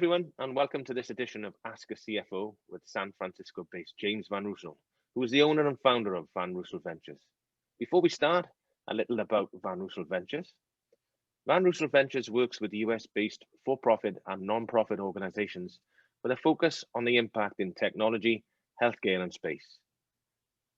everyone, and welcome to this edition of Ask a CFO with San Francisco-based James Vanreusel, who is the owner and founder of Vanreusel Ventures. Before we start, a little about Vanreusel Ventures. Vanreusel Ventures works with US-based for-profit and non-profit organizations with a focus on the impact in technology, healthcare, and space.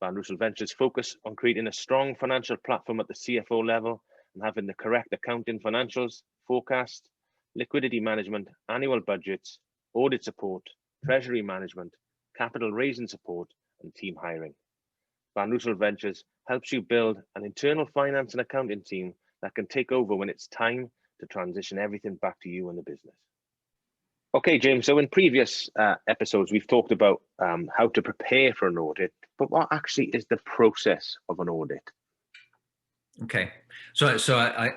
Vanreusel Ventures focus on creating a strong financial platform at the CFO level and having the correct accounting financials, forecasts, liquidity management, annual budgets, audit support, treasury management, capital raising support, and team hiring. Vanreusel Ventures helps you build an internal finance and accounting team that can take over when it's time to transition everything back to you and the business. Okay, James, so in previous episodes, we've talked about how to prepare for an audit, but what actually is the process of an audit? Okay, so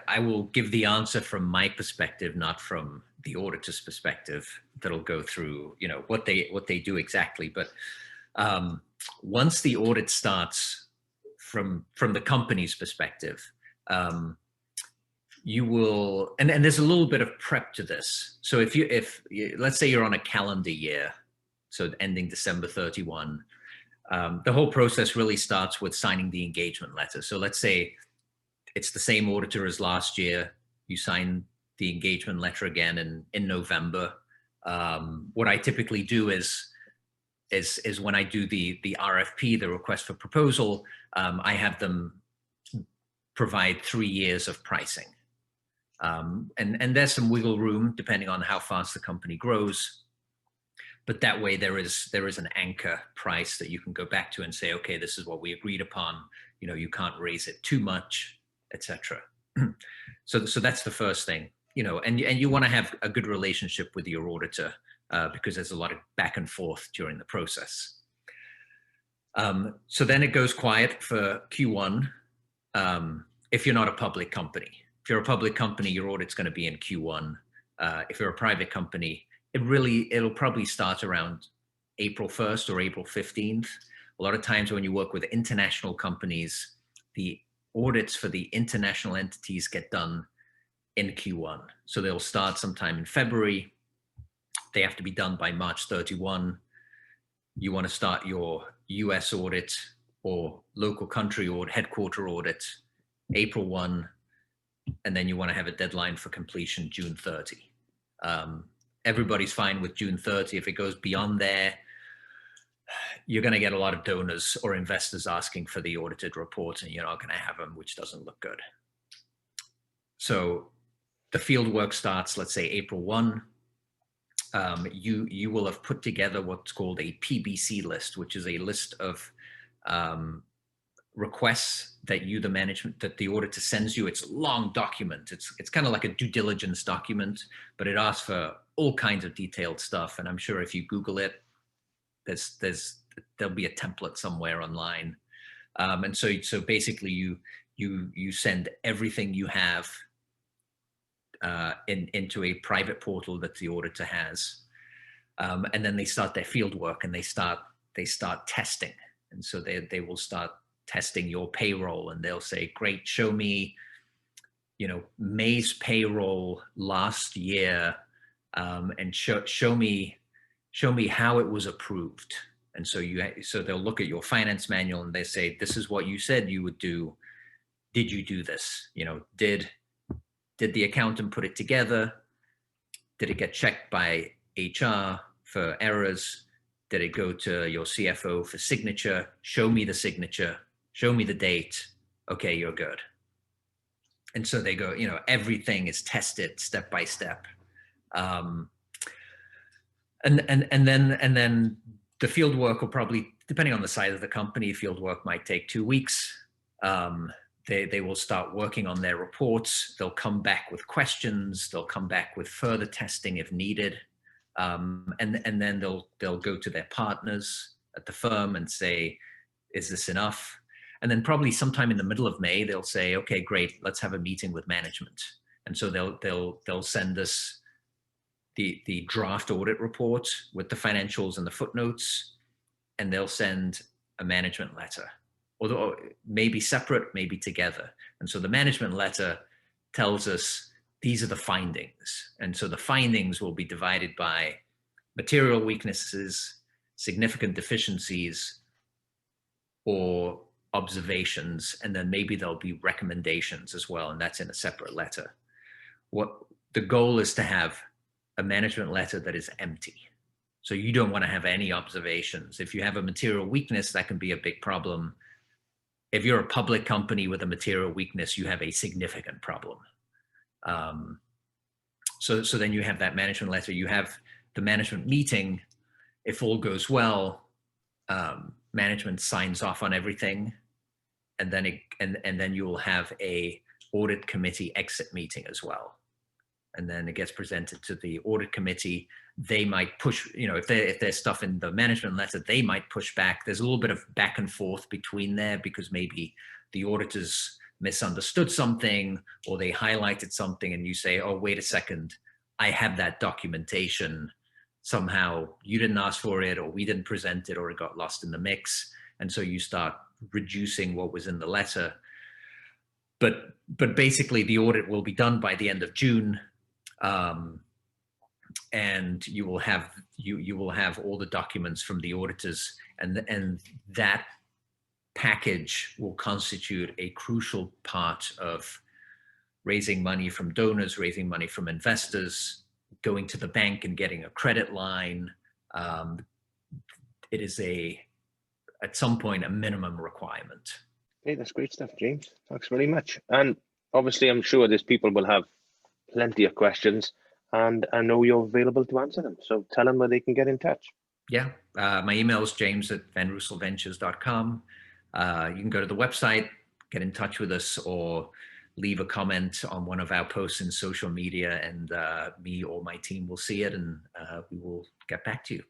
I will give the answer from my perspective, not from the auditor's perspective. That'll go through, what they do exactly. But once the audit starts from the company's perspective, you will, and there's a little bit of prep to this. So if let's say you're on a calendar year, so ending December 31, the whole process really starts with signing the engagement letter. So let's say it's the same auditor as last year. You sign the engagement letter again in November. What I typically do is when I do the RFP, the request for proposal, I have them provide 3 years of pricing. And there's some wiggle room depending on how fast the company grows. But that way there is an anchor price that you can go back to and say, okay, this is what we agreed upon. You can't raise it too much, etc. So that's the first thing, and you want to have a good relationship with your auditor because there's a lot of back and forth during the process. So then it goes quiet for Q1 if you're not a public company. If you're a public company, your audit's going to be in Q1. If you're a private company, it'll probably start around April 1st or April 15th. A lot of times when you work with international companies, the audits for the international entities get done in Q1. So they'll start sometime in February. They have to be done by March 31. You want to start your US audit or local country or headquarter audit April 1, and then you want to have a deadline for completion June 30. Everybody's fine with June 30. If it goes beyond there, you're going to get a lot of donors or investors asking for the audited report, and you're not going to have them, which doesn't look good. So the field work starts, let's say April 1. You will have put together what's called a PBC list, which is a list of requests that the auditor sends you. It's a long document. It's kind of like a due diligence document, but it asks for all kinds of detailed stuff. And I'm sure if you Google it, there'll be a template somewhere online. And so basically you send everything you have into a private portal that the auditor has. And then they start their field work and they start testing. And so they will start testing your payroll, and they'll say, great, show me, May's payroll last year, and show me how it was approved. And so they'll look at your finance manual and they say, this is what you said you would do. Did you do this? Did the accountant put it together? Did it get checked by HR for errors? Did it go to your CFO for signature? Show me the signature. Show me the date. Okay, you're good. And so they go, everything is tested step by step. And then the field work will probably, depending on the size of the company, field work might take 2 weeks. They will start working on their reports. They'll come back with questions. They'll come back with further testing if needed. And then they'll go to their partners at the firm and say, is this enough? And then probably sometime in the middle of May, they'll say, okay, great, let's have a meeting with management. And so they'll send us the draft audit report with the financials and the footnotes, and they'll send a management letter, although maybe separate, maybe together. And so the management letter tells us these are the findings. And so the findings will be divided by material weaknesses, significant deficiencies, or observations, and then maybe there'll be recommendations as well, and that's in a separate letter. What the goal is to have a management letter that is empty. So you don't want to have any observations. If you have a material weakness, that can be a big problem. If you're a public company with a material weakness, you have a significant problem. So then you have that management letter, you have the management meeting. If all goes well, management signs off on everything, and then you will have a audit committee exit meeting as well. And then it gets presented to the audit committee. They might push, if there's stuff in the management letter, they might push back. There's a little bit of back and forth between there because maybe the auditors misunderstood something or they highlighted something and you say, oh, wait a second, I have that documentation. Somehow you didn't ask for it, or we didn't present it, or it got lost in the mix. And so you start reducing what was in the letter. But basically the audit will be done by the end of June. And you will have all the documents from the auditors, and that package will constitute a crucial part of raising money from donors, raising money from investors, going to the bank and getting a credit line. It is at some point a minimum requirement. Okay, that's great stuff, James. Thanks very much. And obviously, I'm sure there's people will have plenty of questions, and I know you're available to answer them. So tell them where they can get in touch. Yeah, my email is james@vanreuselventures.com. You can go to the website, get in touch with us, or leave a comment on one of our posts in social media, and me or my team will see it, and we will get back to you.